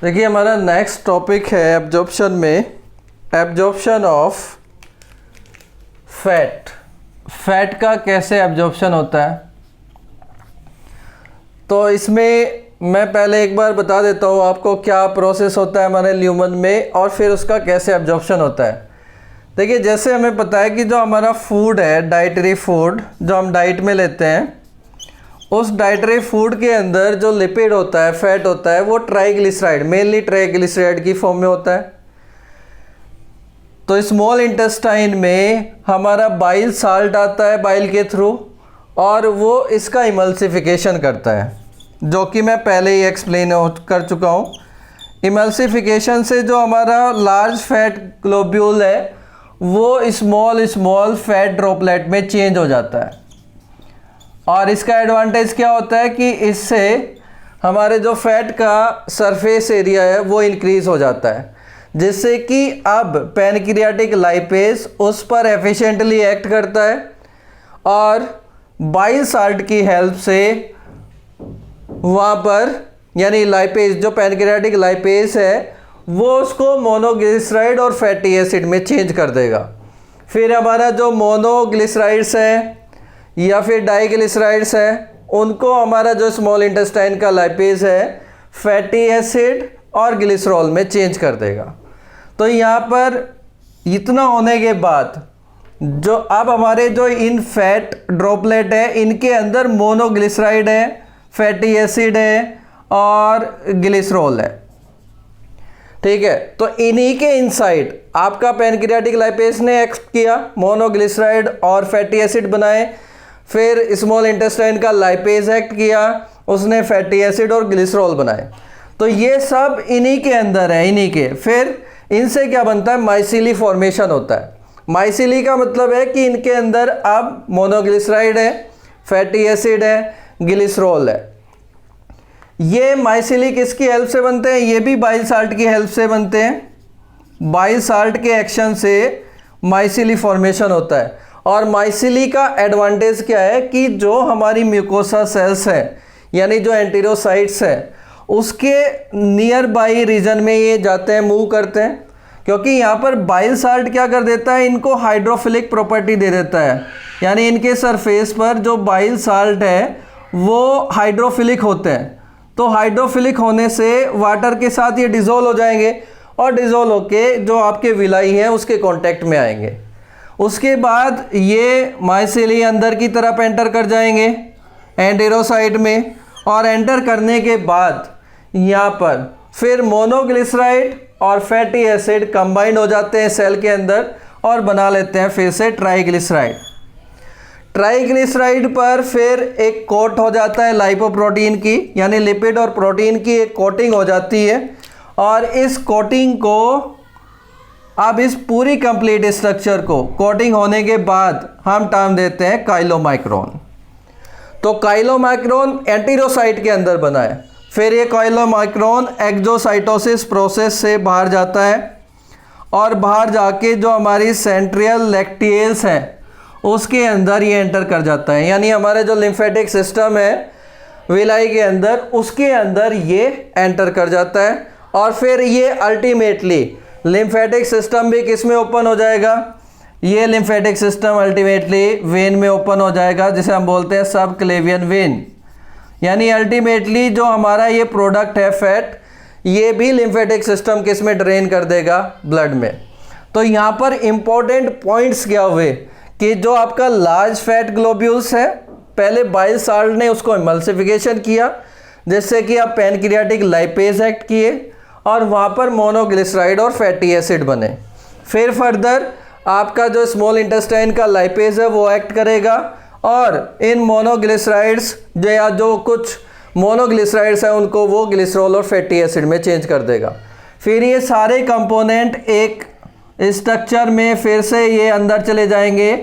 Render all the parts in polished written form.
देखिए हमारा next topic है एब्जॉर्प्शन में एब्जॉर्प्शन ऑफ फैट। फैट का कैसे एब्जॉर्प्शन होता है, तो इसमें मैं पहले एक बार बता देता हूँ आपको क्या प्रोसेस होता है हमारे ल्यूमन में और फिर उसका कैसे एब्जॉर्प्शन होता है। देखिए जैसे हमें पता है कि जो हमारा फूड है, डाइटरी फूड जो हम डाइट में लेते हैं, उस डाइटरी फूड के अंदर जो लिपिड होता है, फैट होता है, वो ट्राइग्लिसराइड, मेनली ट्राइग्लिसराइड की फॉर्म में होता है। तो स्मॉल इंटेस्टाइन में हमारा बाइल साल्ट आता है बाइल के थ्रू और वो इसका इमल्सिफिकेशन करता है, जो कि मैं पहले ही एक्सप्लेन कर चुका हूँ। इमल्सिफिकेशन से जो हमारा लार्ज फैट ग्लोब्यूल है वो स्मॉल फैट ड्रॉपलेट में चेंज हो जाता है। और इसका एडवांटेज क्या होता है कि इससे हमारे जो फैट का सरफेस एरिया है वो इंक्रीज़ हो जाता है, जिससे कि अब पैनक्रियाटिक लाइपेज उस पर एफिशिएंटली एक्ट करता है और बाइल साल्ट की हेल्प से वहाँ पर यानी लाइपेज जो पैनक्रियाटिक लाइपेज है वो उसको मोनोग्लिसराइड और फैटी एसिड में चेंज कर देगा। फिर हमारा जो मोनोग्लिसराइड्स है या फिर डाइग्लिसराइड्स है उनको हमारा जो स्मॉल इंटेस्टाइन का लाइपेज है फैटी एसिड और ग्लिसरॉल में चेंज कर देगा। तो यहाँ पर इतना होने के बाद जो अब हमारे जो इन फैट ड्रॉपलेट है इनके अंदर मोनोग्लिसराइड है, फैटी एसिड है और ग्लिसरॉल है, ठीक है। तो इन्हीं के इनसाइड आपका पैनक्रियाटिक लाइपेज ने एक्ट किया, मोनोग्लिसराइड और फैटी एसिड बनाए, फिर स्मॉल इंटेस्टाइन का लाइपेज एक्ट किया, उसने फैटी एसिड और ग्लिसरॉल बनाए। तो ये सब इन्हीं के अंदर है, इन्हीं के। फिर इनसे क्या बनता है, माइसिली फॉर्मेशन होता है। माइसिली का मतलब है कि इनके अंदर अब मोनोग्लिसराइड है, फैटी एसिड है, ग्लिसरॉल है। ये माइसिली किसकी हेल्प से बनते हैं, ये भी बाइल साल्ट की हेल्प से बनते हैं। बाइल साल्ट के एक्शन से माइसिली फॉर्मेशन होता है। और माइसिली का एडवांटेज क्या है कि जो हमारी म्यूकोसा सेल्स है यानी जो एंटीरोसाइट्स है उसके नियर बाई रीजन में ये जाते हैं, मूव करते हैं, क्योंकि यहाँ पर बाइल साल्ट क्या कर देता है, इनको हाइड्रोफिलिक प्रॉपर्टी दे देता है। यानी इनके सरफेस पर जो बाइल साल्ट है वो हाइड्रोफिलिक होते हैं। तो हाइड्रोफिलिक होने से वाटर के साथ ये डिज़ोल्व हो जाएंगे और डिज़ोल्व होके जो आपके विलाई है उसके कांटेक्ट में आएंगे। उसके बाद ये माइसिली अंदर की तरफ एंटर कर जाएंगे एंटेरोसाइट में, और एंटर करने के बाद यहाँ पर फिर मोनोग्लिसराइड और फैटी एसिड कंबाइंड हो जाते हैं सेल के अंदर और बना लेते हैं फिर से ट्राइग्लिसराइड। ट्राइग्लिसराइड पर फिर एक कोट हो जाता है लाइपोप्रोटीन की, यानी लिपिड और प्रोटीन की एक कोटिंग हो जाती है। और इस कोटिंग को अब इस पूरी कंप्लीट स्ट्रक्चर को कोटिंग होने के बाद हम टर्म देते हैं काइलोमाइक्रोन। तो काइलोमाइक्रोन एंटीरोसाइट के अंदर बना है। फिर ये काइलोमाइक्रोन एक्सोसाइटोसिस प्रोसेस से बाहर जाता है और बाहर जाके जो हमारी सेंट्रियल लैक्टियल्स हैं उसके अंदर ये एंटर कर जाता है। यानी हमारे जो लिम्फेटिक सिस्टम है विलाई के अंदर, उसके अंदर ये एंटर कर जाता है। और फिर ये अल्टीमेटली लिम्फेटिक सिस्टम भी किस में ओपन हो जाएगा, ये लिम्फेटिक सिस्टम अल्टीमेटली वेन में ओपन हो जाएगा, जिसे हम बोलते हैं सब क्लेवियन वेन। यानी अल्टीमेटली जो हमारा ये प्रोडक्ट है फैट, ये भी लिम्फेटिक सिस्टम किस में ड्रेन कर देगा, ब्लड में। तो यहाँ पर इंपॉर्टेंट पॉइंट्स क्या हुए कि जो आपका लार्ज फैट ग्लोब्यूल्स है, पहले बाइल साल्ट ने उसको इमल्सिफिकेशन किया जिससे कि आप पैनक्रियाटिक लाइपेज एक्ट किए और वहाँ पर मोनोग्लिसराइड और फैटी एसिड बने। फिर फर्दर आपका जो स्मॉल इंटेस्टाइन का लाइपेज है वो एक्ट करेगा और इन मोनोग्लिसराइड्स या जो कुछ मोनोग्लिसराइड्स हैं उनको वो ग्लिसरॉल और फैटी एसिड में चेंज कर देगा। फिर ये सारे कंपोनेंट एक स्ट्रक्चर में फिर से ये अंदर चले जाएंगे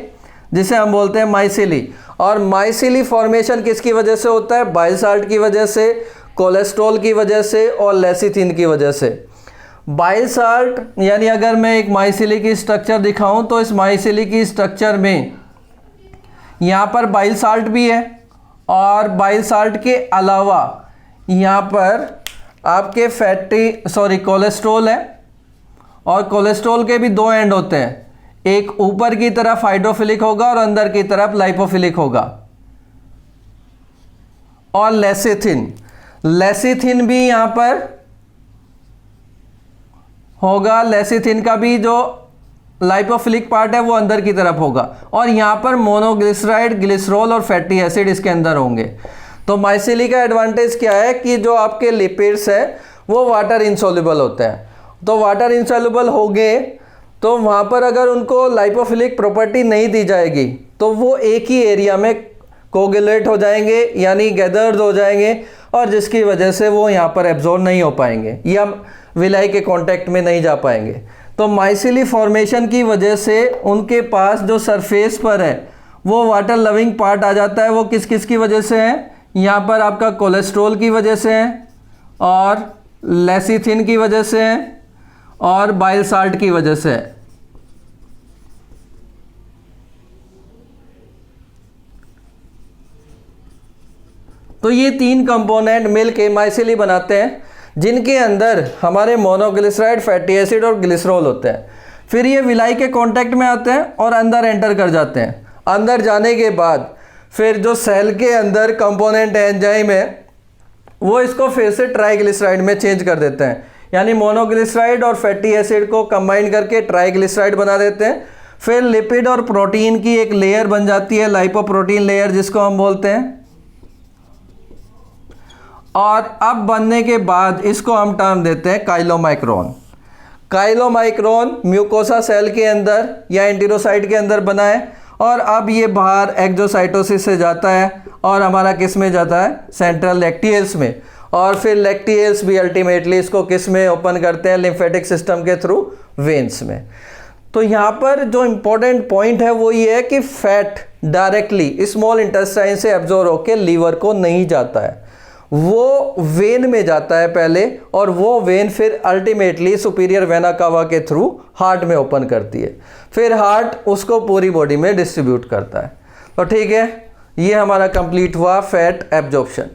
जिसे हम बोलते हैं माइसिली। और माइसिली फॉर्मेशन किसकी वजह से होता है, बाइल साल्ट की वजह से, कोलेस्ट्रॉल की वजह से और लेसिथिन की वजह से। बाइल साल्ट यानी अगर मैं एक माइसिली की स्ट्रक्चर दिखाऊं तो इस माइसिली की स्ट्रक्चर में यहाँ पर बाइल साल्ट भी है और बाइल साल्ट के अलावा यहाँ पर आपके कोलेस्ट्रॉल है, और कोलेस्ट्रॉल के भी दो एंड होते हैं, एक ऊपर की तरफ हाइड्रोफिलिक होगा और अंदर की तरफ लाइपोफिलिक होगा। और लेसिथिन भी यहां पर होगा, लेसिथिन का भी जो लाइपोफिलिक पार्ट है वो अंदर की तरफ होगा, और यहां पर मोनोग्लिसराइड, ग्लिसरॉल और फैटी एसिड इसके अंदर होंगे। तो माइसिली का एडवांटेज क्या है कि जो आपके लिपिड्स है वो वाटर इंसॉल्युबल होते हैं। तो वाटर इंसॉल्युबल हो गए तो वहाँ पर अगर उनको लाइपोफिलिक प्रॉपर्टी नहीं दी जाएगी तो वो एक ही एरिया में कोगुलेट हो जाएंगे, यानी गैदर्ड हो जाएंगे, और जिसकी वजह से वो यहाँ पर एब्जॉर्ब नहीं हो पाएंगे या विलाई के कांटेक्ट में नहीं जा पाएंगे। तो माइसिली फॉर्मेशन की वजह से उनके पास जो सरफेस पर है वो वाटर लविंग पार्ट आ जाता है। वो किस किस की वजह से है? यहाँ पर आपका कोलेस्ट्रॉल की वजह से है, और लेसिथिन की वजह से है, और बाइल साल्ट की वजह से है। तो ये तीन कंपोनेंट मिलके माइसिली बनाते हैं, जिनके अंदर हमारे मोनोग्लिसराइड, फैटी एसिड और ग्लिसरॉल होते हैं। फिर ये विलाई के कांटेक्ट में आते हैं और अंदर एंटर कर जाते हैं। अंदर जाने के बाद फिर जो सेल के अंदर कंपोनेंट एंजाइम है वो इसको फिर से ट्राइग्लिसराइड में चेंज कर देते हैं, यानी मोनोग्लिसराइड और फैटी एसिड को कंबाइन करके ट्राइग्लिसराइड बना देते हैं। फिर लिपिड और प्रोटीन की एक लेयर बन जाती है, लाइपोप्रोटीन लेयर जिसको हम बोलते हैं। और अब बनने के बाद इसको हम टर्म देते हैं काइलोमाइक्रोन। काइलोमाइक्रोन म्यूकोसा सेल के अंदर या एंटेरोसाइट के अंदर बना है, और अब ये बाहर एक्जोसाइटोसिस से जाता है और हमारा किस में जाता है? सेंट्रल लैक्टियल्स में। और फिर लैक्टियल्स भी अल्टीमेटली इसको किस में ओपन करते हैं? लिम्फेटिक सिस्टम के थ्रू, वेन्स में। तो यहाँ पर जो इम्पोर्टेंट पॉइंट है वो ये है कि फैट डायरेक्टली स्मॉल इंटेस्टाइन से एब्जॉर्ब होकर लीवर को नहीं जाता है, वो वेन में जाता है पहले, और वो वेन फिर अल्टीमेटली सुपीरियर वेना कावा के थ्रू हार्ट में ओपन करती है। फिर हार्ट उसको पूरी बॉडी में डिस्ट्रीब्यूट करता है। तो ठीक है, ये हमारा कंप्लीट हुआ फैट एब्जॉर्प्शन।